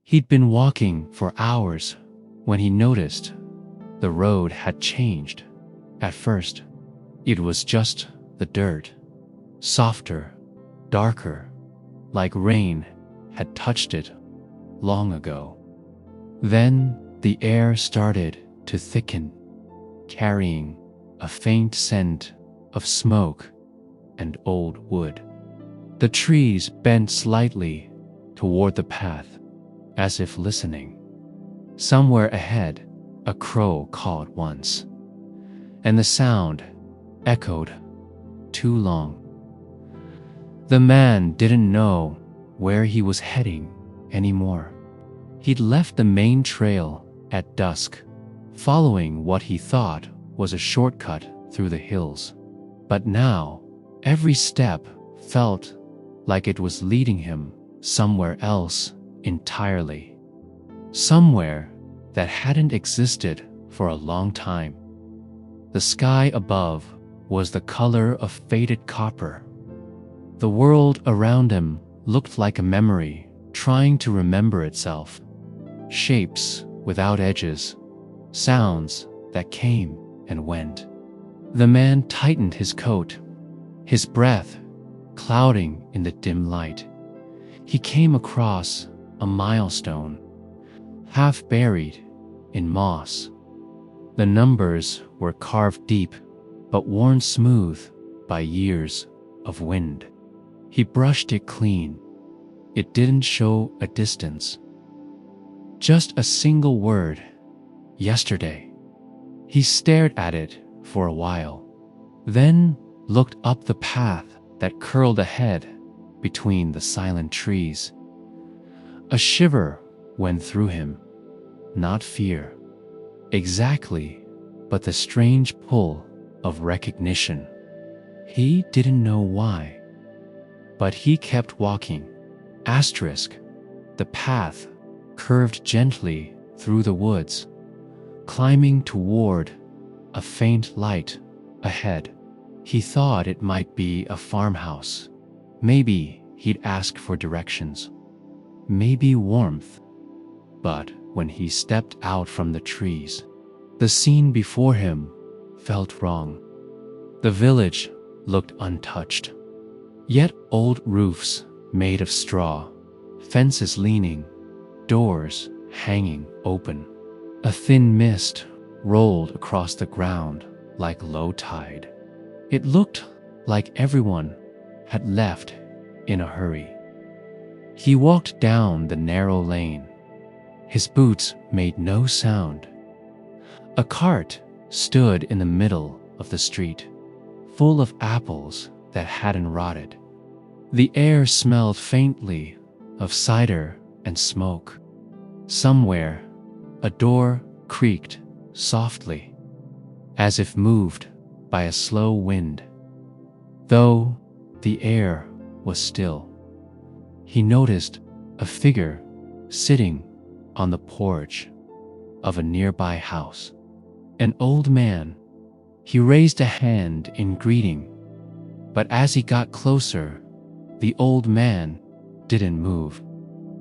He'd been walking for hours when he noticed the road had changed. At first, it was just the dirt, softer, darker, like rain had touched it long ago. Then the air started to thicken, carrying a faint scent of smoke and old wood. The trees bent slightly toward the path, as if listening. Somewhere ahead, a crow cawed once, and the sound echoed too long. The man didn't know where he was heading anymore. He'd left the main trail at dusk, following what he thought was a shortcut through the hills. But now, every step felt like it was leading him somewhere else entirely. Somewhere that hadn't existed for a long time. The sky above was the color of faded copper. The world around him looked like a memory trying to remember itself. Shapes without edges, sounds that came and went. The man tightened his coat, his breath clouding in the dim light. He came across a milestone, half buried in moss. The numbers were carved deep, but worn smooth by years of wind. He brushed it clean. It didn't show a distance. Just a single word, yesterday. He stared at it for a while, then looked up the path that curled ahead between the silent trees. A shiver went through him, not fear, exactly, but the strange pull of recognition. He didn't know why, but he kept walking. Asterisk, the path curved gently through the woods, climbing toward a faint light ahead. He thought it might be a farmhouse. Maybe he'd ask for directions. Maybe warmth. But when he stepped out from the trees, the scene before him felt wrong. The village looked untouched. Yet old roofs made of straw, fences leaning, doors hanging open. A thin mist rolled across the ground like low tide. It looked like everyone had left in a hurry. He walked down the narrow lane. His boots made no sound. A cart stood in the middle of the street, full of apples that hadn't rotted. The air smelled faintly of cider and smoke. Somewhere, a door creaked softly, as if moved by a slow wind. Though the air was still, he noticed a figure sitting on the porch of a nearby house. An old man. He raised a hand in greeting, but as he got closer, the old man didn't move,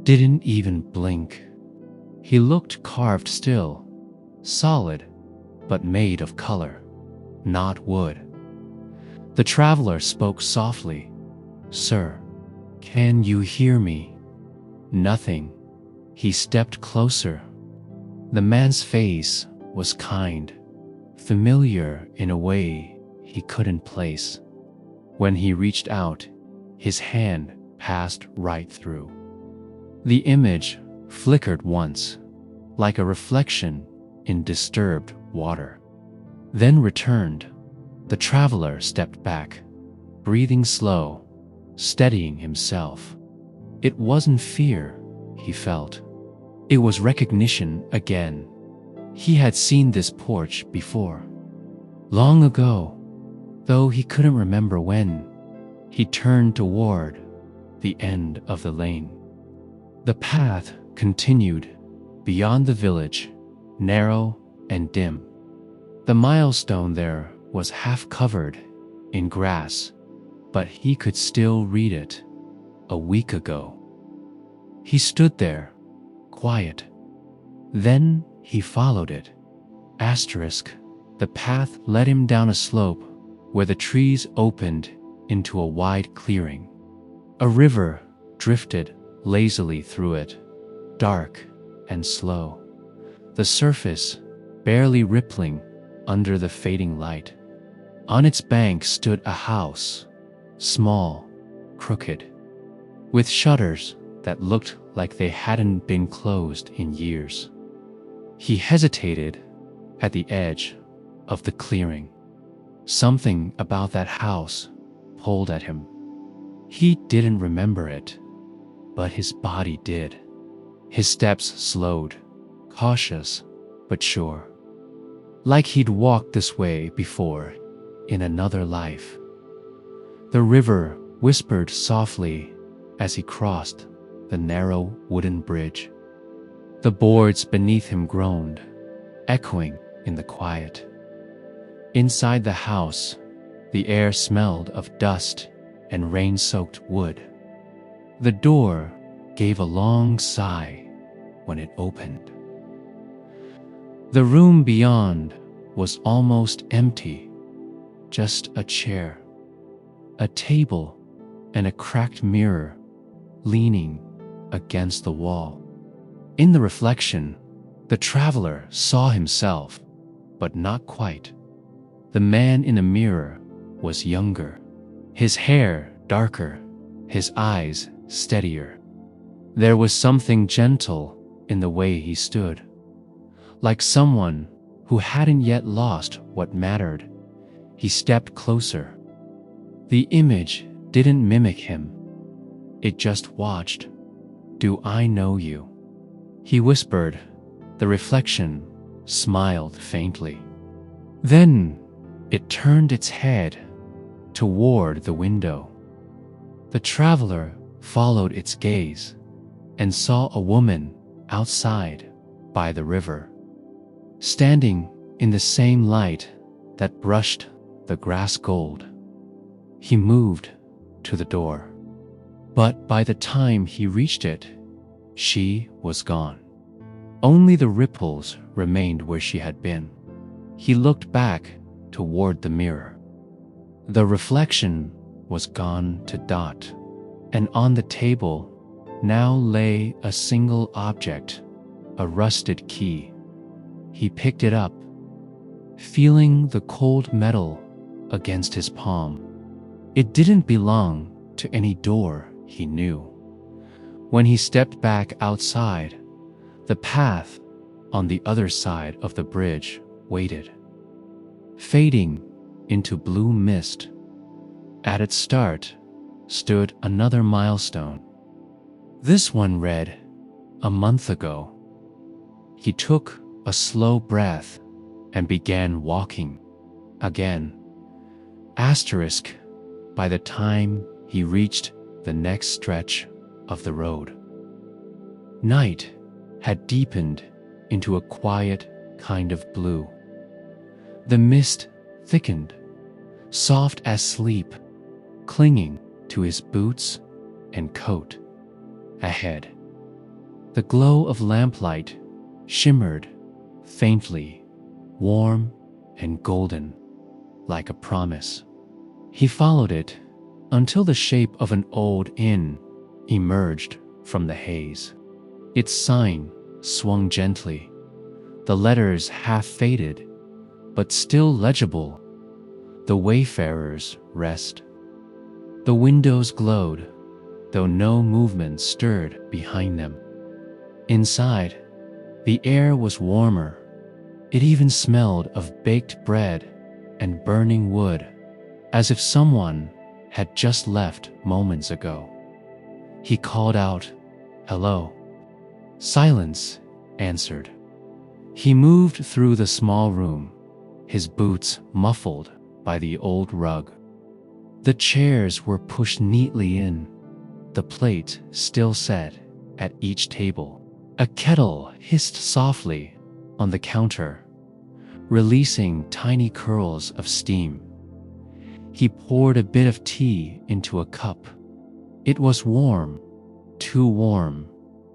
didn't even blink. He looked carved still, solid, but made of color, not wood. The traveler spoke softly. "Sir, can you hear me?" Nothing. He stepped closer. The man's face was kind, familiar in a way he couldn't place. When he reached out, his hand passed right through. The image flickered once, like a reflection in disturbed water, then returned. The traveler stepped back, breathing slow, steadying himself. It wasn't fear he felt. It was recognition again. He had seen this porch before. Long ago, though he couldn't remember when. He turned toward the end of the lane. The path continued beyond the village, narrow and dim. The milestone there was half covered in grass, but he could still read it. A week ago. He stood there, quiet. Then he followed it. Asterisk. The path led him down a slope where the trees opened into a wide clearing. A river drifted lazily through it, dark and slow, the surface barely rippling under the fading light. On its bank stood a house, small, crooked, with shutters that looked like they hadn't been closed in years. He hesitated at the edge of the clearing. Something about that house pulled at him. He didn't remember it, but his body did. His steps slowed, cautious but sure, like he'd walked this way before in another life. The river whispered softly as he crossed the narrow wooden bridge. The boards beneath him groaned, echoing in the quiet. Inside the house, the air smelled of dust and rain-soaked wood. The door gave a long sigh when it opened. The room beyond was almost empty, just a chair, a table, and a cracked mirror leaning against the wall. In the reflection, the traveler saw himself, but not quite. The man in the mirror was younger, his hair darker, his eyes steadier. There was something gentle in the way he stood, like someone who hadn't yet lost what mattered. He stepped closer. The image didn't mimic him. It just watched. "Do I know you?" he whispered. The reflection smiled faintly. Then it turned its head toward the window. The traveler followed its gaze and saw a woman outside by the river, standing in the same light that brushed the grass gold. He moved to the door, but by the time he reached it, she was gone. Only the ripples remained where she had been. He looked back toward the mirror. The reflection was gone to dot, and on the table now lay a single object, a rusted key. He picked it up, feeling the cold metal against his palm. It didn't belong to any door he knew. When he stepped back outside, the path on the other side of the bridge waited, fading into blue mist. At its start stood another milestone. This one read, "A month ago." He took a slow breath and began walking again. Asterisk. By the time he reached the next stretch of the road, night had deepened into a quiet kind of blue. The mist thickened, soft as sleep, clinging to his boots and coat. Ahead, the glow of lamplight shimmered faintly, warm and golden, like a promise. He followed it until the shape of an old inn emerged from the haze. Its sign swung gently, the letters half faded, but still legible. "The Wayfarer's Rest." The windows glowed, though no movement stirred behind them. Inside, the air was warmer. It even smelled of baked bread and burning wood, as if someone had just left moments ago. He called out, "Hello." Silence answered. He moved through the small room, his boots muffled by the old rug. The chairs were pushed neatly in, the plate still set at each table. A kettle hissed softly on the counter, releasing tiny curls of steam. He poured a bit of tea into a cup. It was warm, too warm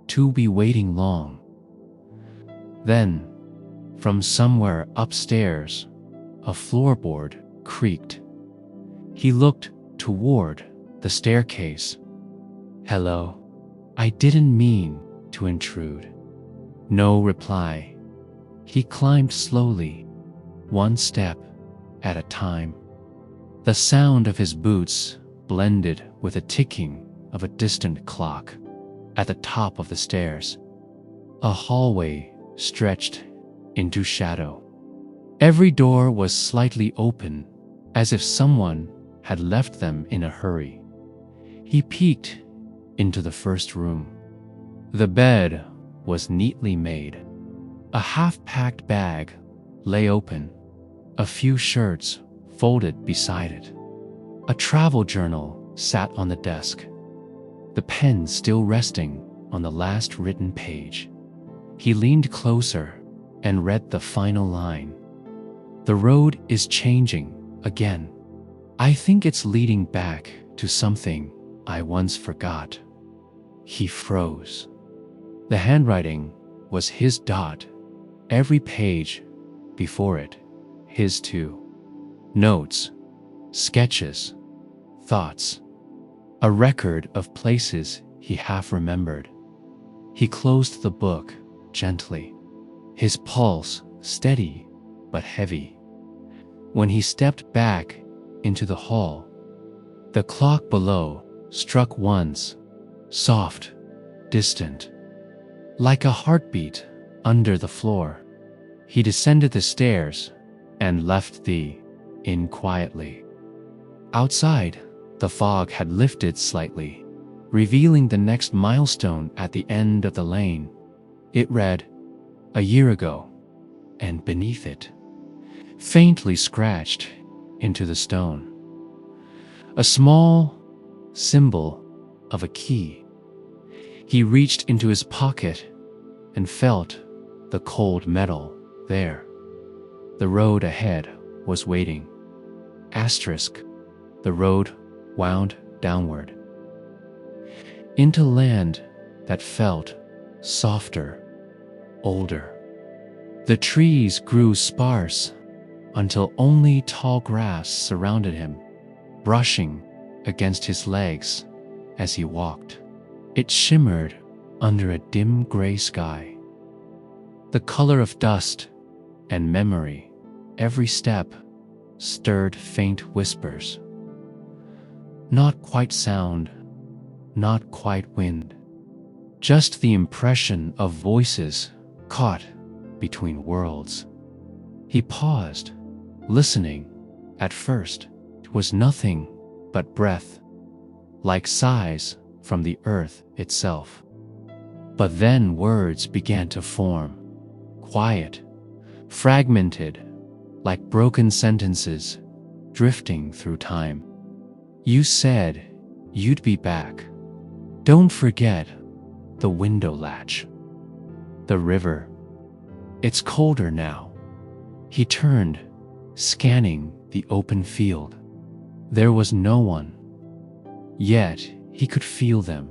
to be waiting long. Then, from somewhere upstairs, a floorboard creaked. He looked toward the staircase. "Hello. I didn't mean to intrude." No reply. He climbed slowly, one step at a time. The sound of his boots blended with the ticking of a distant clock at the top of the stairs. A hallway stretched into shadow. Every door was slightly open, as if someone had left them in a hurry. He peeked into the first room. The bed was neatly made. A half-packed bag lay open, a few shirts folded beside it. A travel journal sat on the desk, the pen still resting on the last written page. He leaned closer and read the final line. "The road is changing again. I think it's leading back to something I once forgot." He froze. The handwriting was his dot, every page before it, his too. Notes, sketches, thoughts, a record of places he half remembered. He closed the book gently, his pulse steady but heavy. When he stepped back into the hall, the clock below struck once, soft, distant, like a heartbeat under the floor. He descended the stairs and left the inn quietly. Outside, the fog had lifted slightly, revealing the next milestone at the end of the lane. It read, "A year ago," and beneath it, faintly scratched into the stone, a small symbol of a key. He reached into his pocket and felt the cold metal there. The road ahead was waiting. Asterisk, the road wound downward into land that felt softer, older. The trees grew sparse until only tall grass surrounded him, brushing against his legs as he walked. It shimmered under a dim gray sky, the color of dust and memory. Every step stirred faint whispers. Not quite sound, not quite wind, just the impression of voices caught between worlds. He paused, listening. At first, it was nothing but breath, like sighs from the earth itself. But then words began to form, quiet, fragmented, like broken sentences drifting through time. "You said you'd be back. Don't forget the window latch. The river. It's colder now." He turned, scanning the open field. There was no one. Yet he could feel them,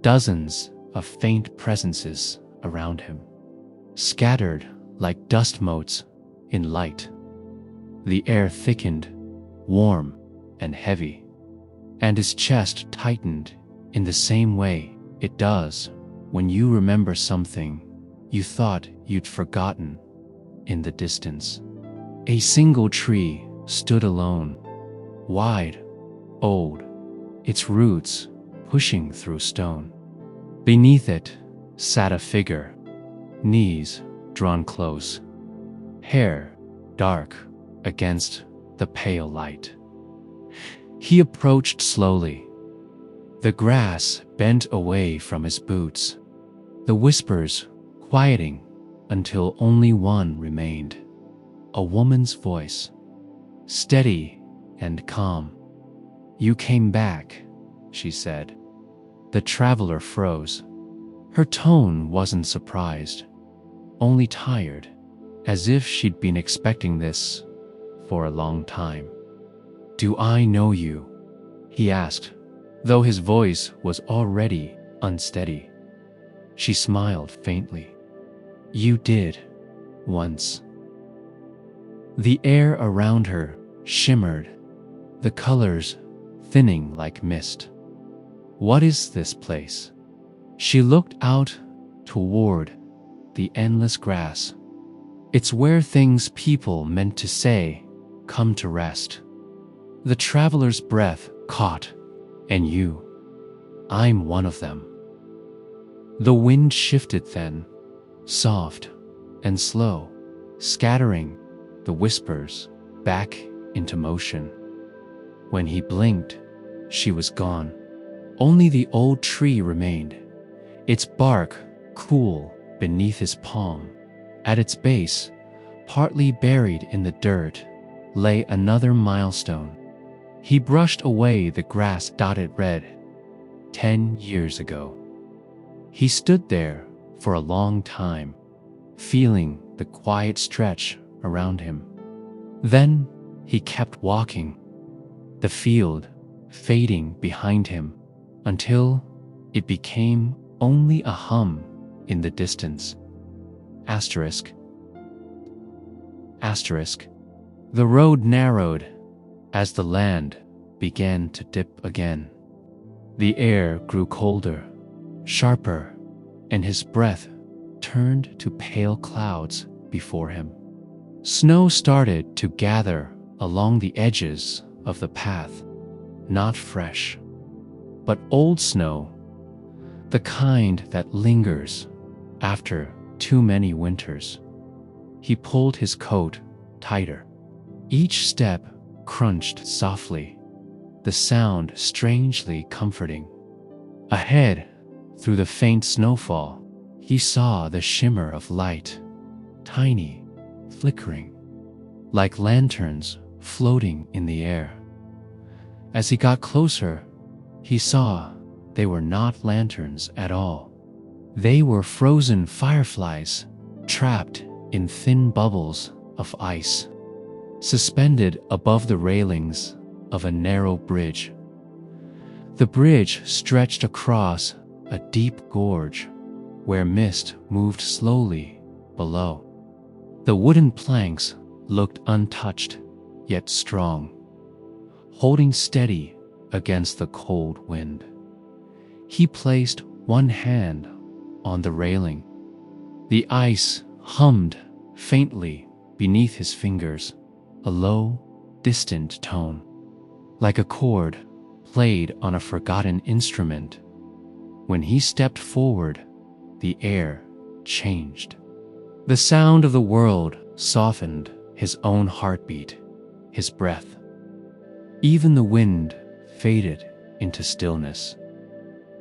dozens of faint presences around him, scattered like dust motes in light. The air thickened, warm and heavy, and his chest tightened in the same way it does when you remember something you thought you'd forgotten in the distance. A single tree stood alone, wide, old, its roots pushing through stone. Beneath it sat a figure, knees drawn close, hair dark against the pale light. He approached slowly. The grass bent away from his boots, the whispers quieting until only one remained, a woman's voice, steady and calm. "You came back," she said. The traveler froze. Her tone wasn't surprised, only tired, as if she'd been expecting this for a long time. "Do I know you?" he asked, though his voice was already unsteady. She smiled faintly. You did, once. The air around her shimmered, the colors thinning like mist. What is this place? She looked out toward the endless grass. It's where things people meant to say come to rest. The traveler's breath caught, and you, I'm one of them. The wind shifted then, soft and slow, scattering the whispers back into motion. When he blinked, she was gone. Only the old tree remained, its bark cool beneath his palm. At its base, partly buried in the dirt, lay another milestone. He brushed away the grass-dotted red. 10 years ago. He stood there for a long time, feeling the quiet stretch around him. Then he kept walking, the field fading behind him until it became only a hum in the distance. Asterisk. Asterisk. The road narrowed as the land began to dip again. The air grew colder, sharper, and his breath turned to pale clouds before him. Snow started to gather along the edges of the path, not fresh, but old snow, the kind that lingers after too many winters. He pulled his coat tighter. Each step crunched softly, the sound strangely comforting. Ahead, through the faint snowfall, he saw the shimmer of light, tiny, flickering, like lanterns floating in the air. As he got closer, he saw they were not lanterns at all. They were frozen fireflies, trapped in thin bubbles of ice, suspended above the railings of a narrow bridge. The bridge stretched across a deep gorge where mist moved slowly below. The wooden planks looked untouched, yet strong, holding steady against the cold wind. He placed one hand on the railing. The ice hummed faintly beneath his fingers, a low, distant tone, like a chord played on a forgotten instrument. When he stepped forward, the air changed. The sound of the world softened his own heartbeat, his breath. Even the wind faded into stillness.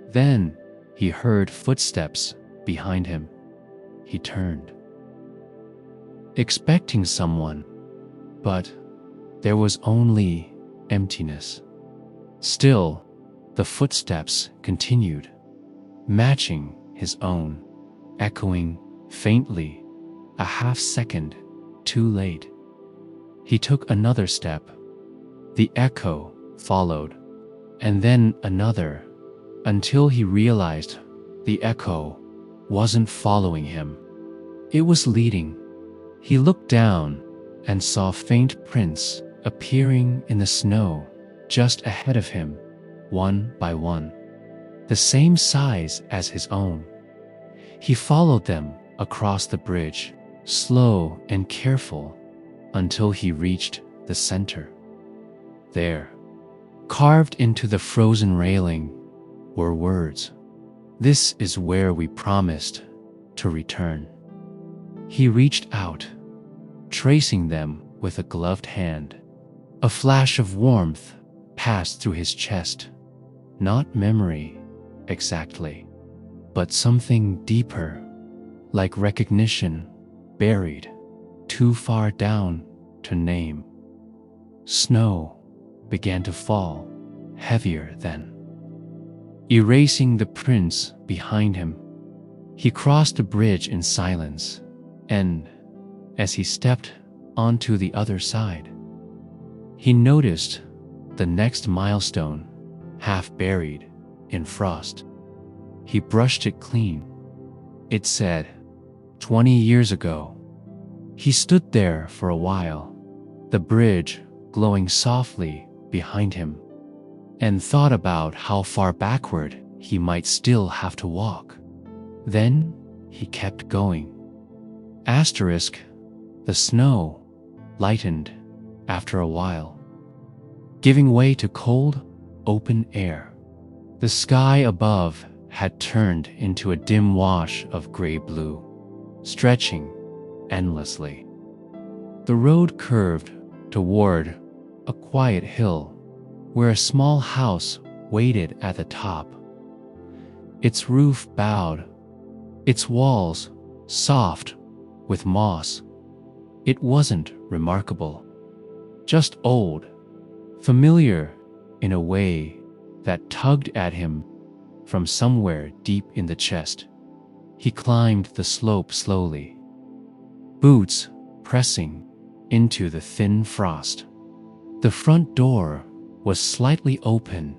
Then he heard footsteps behind him. He turned, expecting someone, but there was only emptiness. Still, the footsteps continued, matching his own, echoing faintly, a half second too late. He took another step. The echo followed, and then another, until he realized the echo wasn't following him. It was leading. He looked down and saw faint prints appearing in the snow just ahead of him, one by one, the same size as his own. He followed them across the bridge, slow and careful, until he reached the center. There, carved into the frozen railing, were words. "This is where we promised to return." He reached out, tracing them with a gloved hand. A flash of warmth passed through his chest. Not memory, exactly, but something deeper, like recognition buried too far down to name. Snow began to fall, heavier then, erasing the prints behind him. He crossed the bridge in silence, and as he stepped onto the other side, he noticed the next milestone, half buried in frost. He brushed it clean. It said, 20 years ago. He stood there for a while, the bridge glowing softly behind him, and thought about how far backward he might still have to walk. Then he kept going. Asterisk, the snow lightened after a while, giving way to cold, open air. The sky above had turned into a dim wash of gray-blue, stretching endlessly. The road curved toward a quiet hill where a small house waited at the top. Its roof bowed, its walls soft with moss. It wasn't remarkable, just old, familiar in a way that tugged at him from somewhere deep in the chest. He climbed the slope slowly, boots pressing into the thin frost. The front door was slightly open,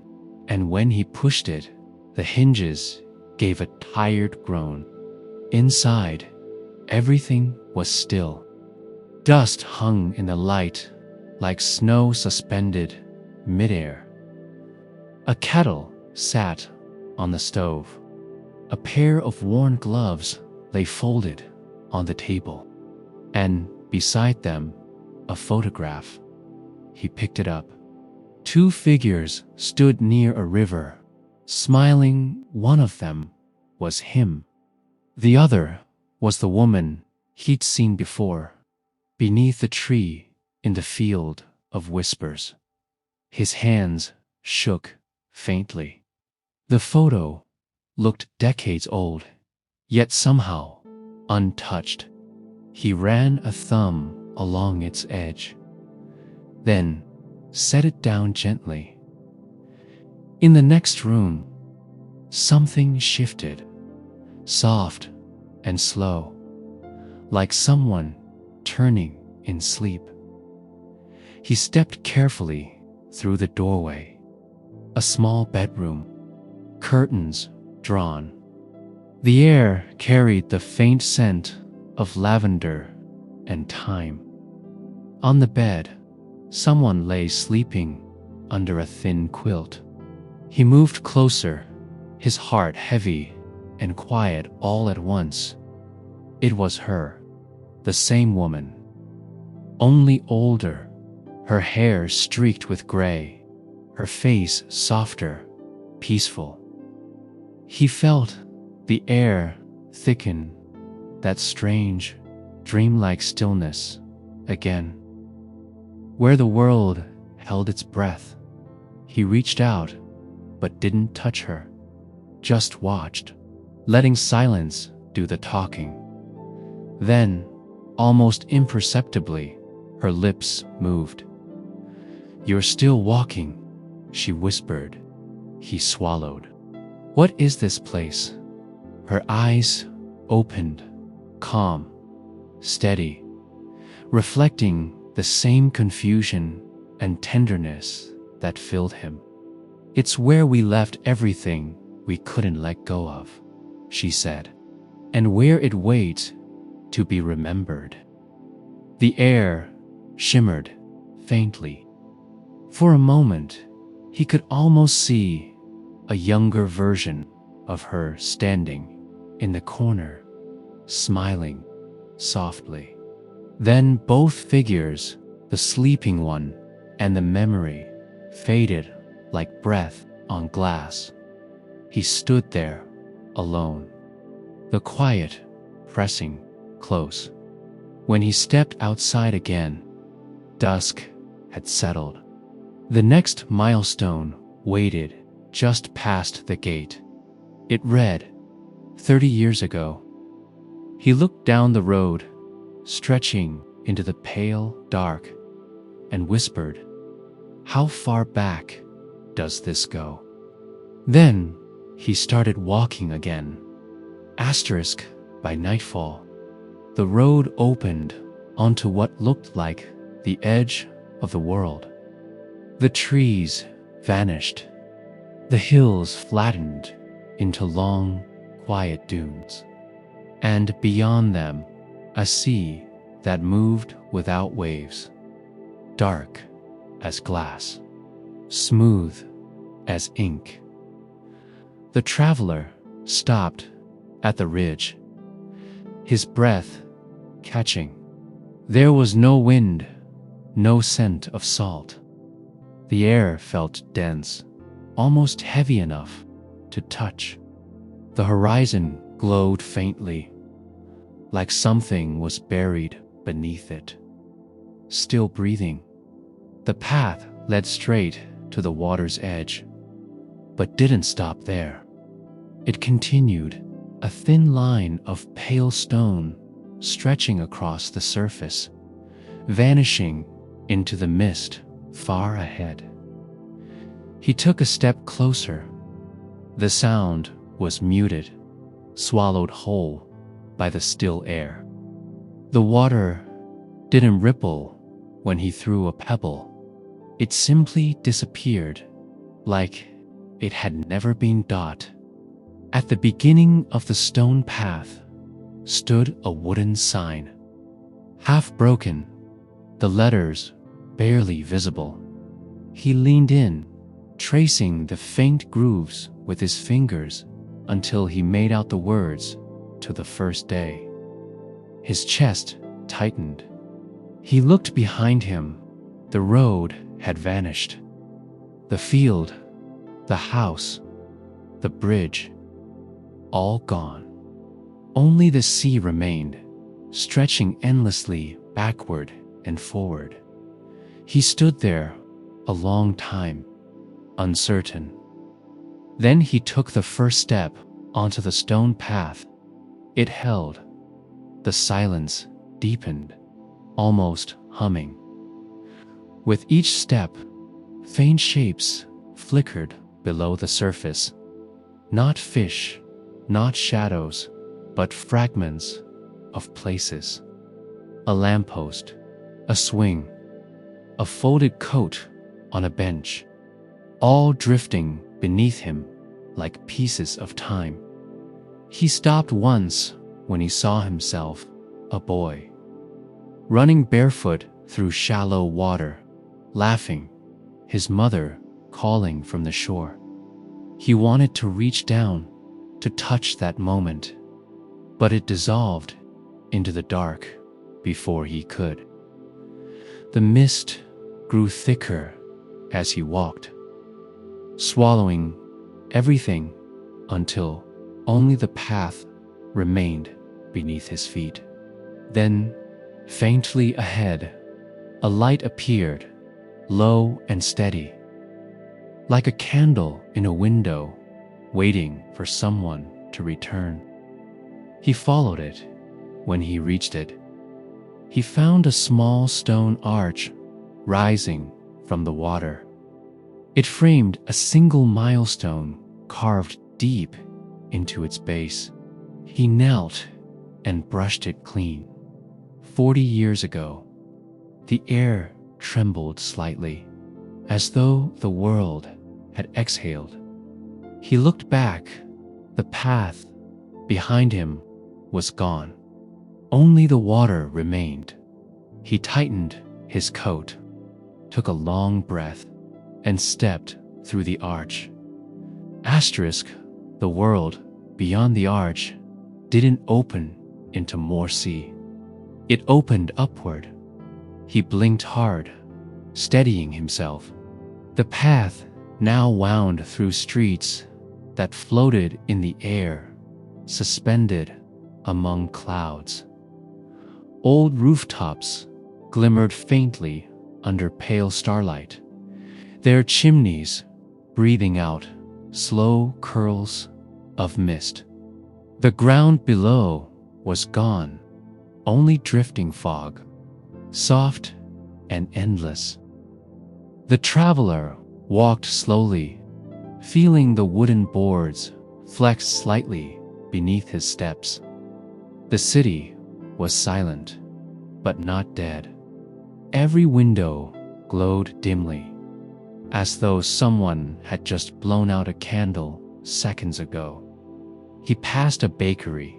and when he pushed it, the hinges gave a tired groan. Inside, everything was still. Dust hung in the light like snow suspended midair. A kettle sat on the stove. A pair of worn gloves lay folded on the table, and beside them, a photograph. He picked it up. Two figures stood near a river, smiling. One of them was him. The other was the woman he'd seen before, beneath the tree in the field of whispers. His hands shook faintly. The photo looked decades old, yet somehow untouched. He ran a thumb along its edge, then set it down gently. In the next room, something shifted, soft and slow, like someone turning in sleep. He stepped carefully through the doorway. A small bedroom, curtains drawn. The air carried the faint scent of lavender and thyme. On the bed, someone lay sleeping under a thin quilt. He moved closer, his heart heavy and quiet all at once. It was her, the same woman, only older, her hair streaked with gray, her face softer, peaceful. He felt the air thicken, that strange, dreamlike stillness again, where the world held its breath. He reached out, but didn't touch her, just watched, letting silence do the talking. Then, almost imperceptibly, her lips moved. "You're still walking," she whispered. He swallowed. "What is this place?" Her eyes opened, calm, steady, reflecting the same confusion and tenderness that filled him. "It's where we left everything we couldn't let go of," she said, "and where it waits to be remembered." The air shimmered faintly. For a moment, he could almost see a younger version of her standing in the corner, smiling softly. Then both figures, the sleeping one and the memory, faded like breath on glass. He stood there, alone, the quiet pressing close. When he stepped outside again, dusk had settled. The next milestone waited just past the gate. It read, 30 years ago. He looked down the road, stretching into the pale dark, and whispered, "How far back does this go?" Then he started walking again. Asterisk, by nightfall, the road opened onto what looked like the edge of the world. The trees vanished. The hills flattened into long, quiet dunes. and beyond them, a sea that moved without waves, dark as glass, smooth as ink. The traveler stopped at the ridge, his breath catching. There was no wind, no scent of salt. The air felt dense, almost heavy enough to touch. The horizon glowed faintly, like something was buried beneath it. Still breathing, the path led straight to the water's edge, but didn't stop there. It continued, a thin line of pale stone stretching across the surface, vanishing into the mist far ahead. He took a step closer. The sound was muted, swallowed whole by the still air. The water didn't ripple when he threw a pebble. It simply disappeared, like it had never been dot. At the beginning of the stone path stood a wooden sign, half broken, the letters barely visible. He leaned in, tracing the faint grooves with his fingers until he made out the words to the first day. His chest tightened. He looked behind him. The road had vanished. The field, the house, the bridge, all gone. Only the sea remained, stretching endlessly backward and forward. He stood there a long time, uncertain. Then he took the first step onto the stone path. It held. The silence deepened, almost humming. With each step, faint shapes flickered below the surface. Not fish, not shadows, but fragments of places. A lamppost, a swing, a folded coat on a bench, all drifting beneath him like pieces of time. He stopped once when he saw himself, a boy, running barefoot through shallow water, laughing, his mother calling from the shore. He wanted to reach down, to touch that moment, but it dissolved into the dark before he could. The mist grew thicker as he walked, swallowing everything until only the path remained beneath his feet. Then, faintly ahead, a light appeared, low and steady, like a candle in a window, waiting for someone to return. He followed it. When he reached it, he found a small stone arch rising from the water. It framed a single milestone carved deep into its base. He knelt and brushed it clean. 40 years ago, the air trembled slightly, as though the world had exhaled. He looked back. The path behind him was gone. Only the water remained. He tightened his coat, took a long breath, and stepped through the arch. Asterisk, the world beyond the arch didn't open into more sea. It opened upward. He blinked hard, steadying himself. The path now wound through streets that floated in the air, suspended among clouds. Old rooftops glimmered faintly under pale starlight, their chimneys breathing out slow curls of mist. The ground below was gone, only drifting fog, soft and endless. The traveler walked slowly, feeling the wooden boards flex slightly beneath his steps. The city was silent, but not dead. Every window glowed dimly, as though someone had just blown out a candle seconds ago. He passed a bakery,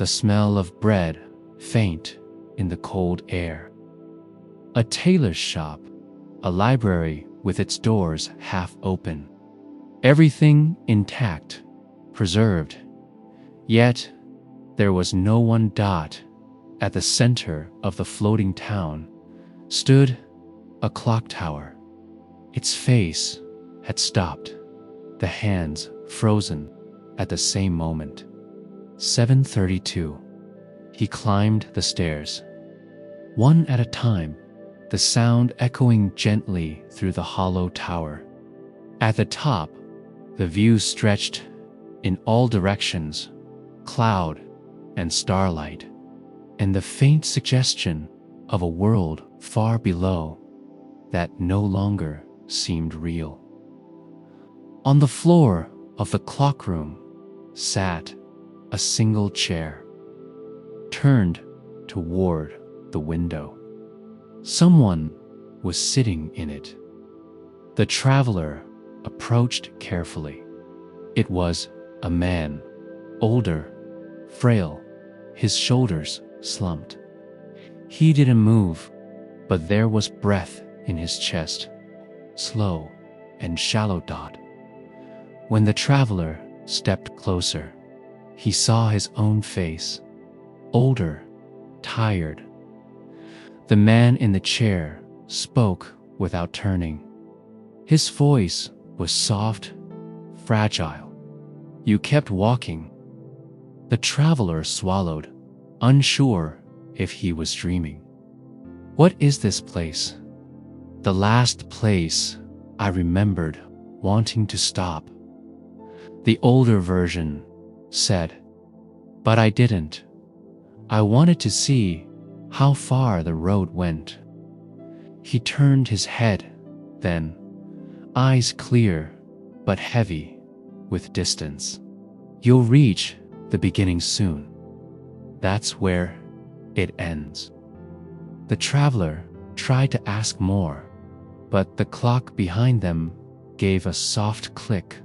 the smell of bread faint in the cold air. A tailor's shop, a library with its doors half open. Everything intact, preserved. Yet there was no one. At the center of the floating town stood a clock tower. Its face had stopped, the hands frozen at the same moment. 7:32. He climbed the stairs, one at a time, the sound echoing gently through the hollow tower. At the top, the view stretched in all directions, cloud and starlight, and the faint suggestion of a world far below that no longer seemed real. On the floor of the clockroom sat a single chair, turned toward the window. Someone was sitting in it. The traveler approached carefully. It was a man, older, frail, his shoulders slumped. He didn't move, but there was breath in his chest, slow and shallow. When the traveler stepped closer, he saw his own face, older, tired. The man in the chair spoke without turning. His voice was soft, fragile. "You kept walking." The traveler swallowed, unsure if he was dreaming. "What is this place?" "The last place I remembered wanting to stop," the older version said. "But I didn't. I wanted to see how far the road went." He turned his head, then, eyes clear but heavy with distance. "You'll reach the beginning soon. That's where it ends." The traveler tried to ask more, but the clock behind them gave a soft click,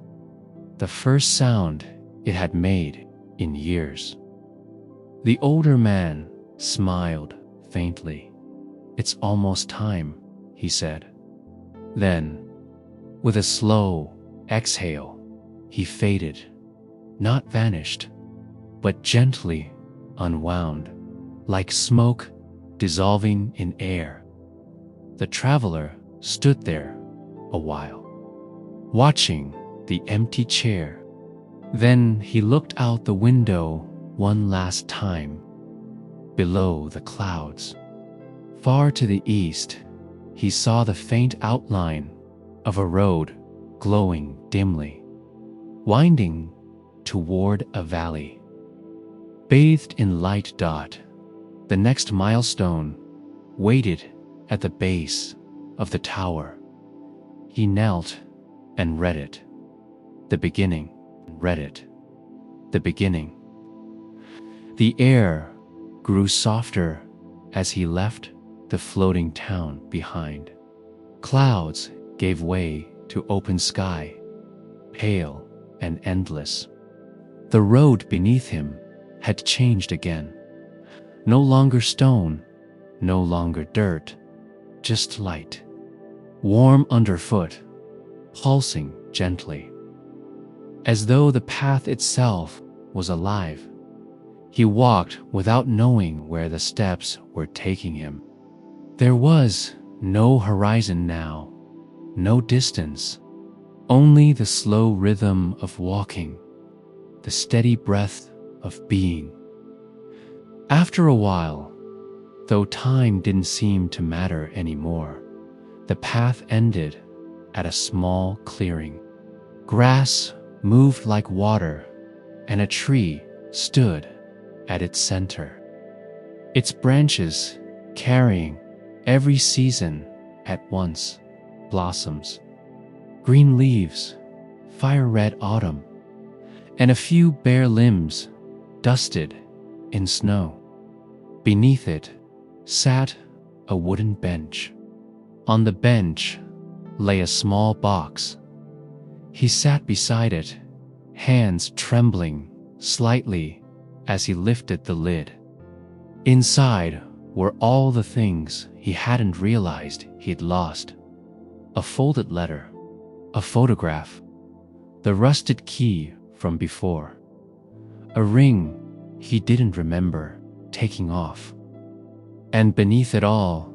the first sound it had made in years. The older man smiled faintly. "It's almost time," he said. Then, with a slow exhale, he faded, not vanished, but gently unwound, like smoke dissolving in air. The traveler stood there a while, watching the empty chair. Then he looked out the window one last time. Below the clouds, far to the east, he saw the faint outline of a road glowing dimly, winding toward a valley. Bathed in light. The next milestone waited at the base of the tower. He knelt and read it. The beginning. Read it. The beginning. The air grew softer as he left the floating town behind. Clouds gave way to open sky, pale and endless. The road beneath him had changed again. No longer stone, no longer dirt, just light. Warm underfoot, pulsing gently. As though the path itself was alive. He walked without knowing where the steps were taking him. There was no horizon now, no distance, only the slow rhythm of walking, the steady breath of being. After a while, though time didn't seem to matter anymore, the path ended at a small clearing. Grass moved like water, and a tree stood at its center, its branches carrying every season at once: blossoms, green leaves, fire-red autumn, and a few bare limbs dusted in snow. Beneath it sat a wooden bench. On the bench lay a small box. He sat beside it, hands trembling slightly as he lifted the lid. Inside were all the things he hadn't realized he'd lost. A folded letter, a photograph, the rusted key from before, a ring he didn't remember taking off. And beneath it all,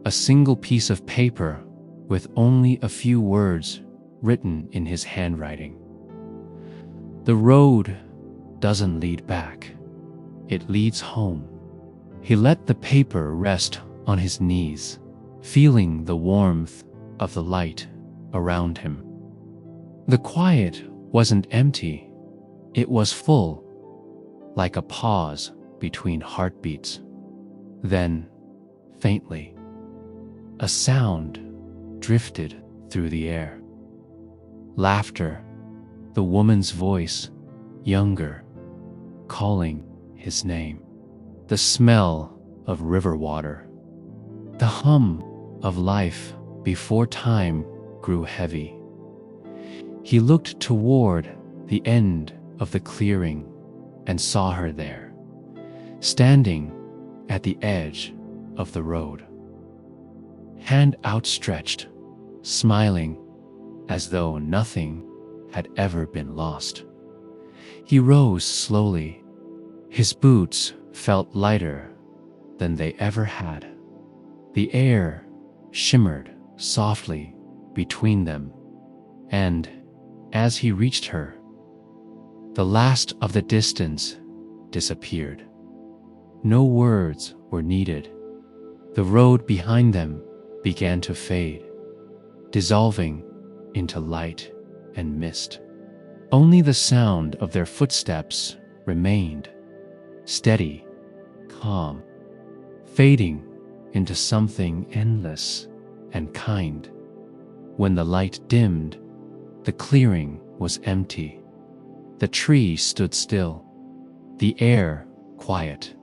a single piece of paper with only a few words written in his handwriting. The road doesn't lead back, it leads home. He let the paper rest on his knees, feeling the warmth of the light around him. The quiet wasn't empty, it was full, like a pause between heartbeats. Then, faintly, a sound drifted through the air. Laughter, the woman's voice, younger, calling his name. The smell of river water, the hum of life before time grew heavy. He looked toward the end of the clearing and saw her there, standing at the edge of the road, hand outstretched, smiling as though nothing had ever been lost. He rose slowly. His boots felt lighter than they ever had. The air shimmered softly between them, and as he reached her, the last of the distance disappeared. No words were needed. The road behind them began to fade, dissolving into light and mist. Only the sound of their footsteps remained, steady, calm, fading into something endless and kind. When the light dimmed, the clearing was empty. The tree stood still, the air quiet,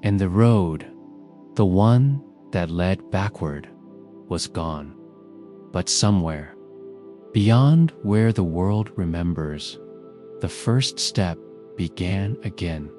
and the road, the one that led backward, was gone. But somewhere, beyond where the world remembers, the first step began again.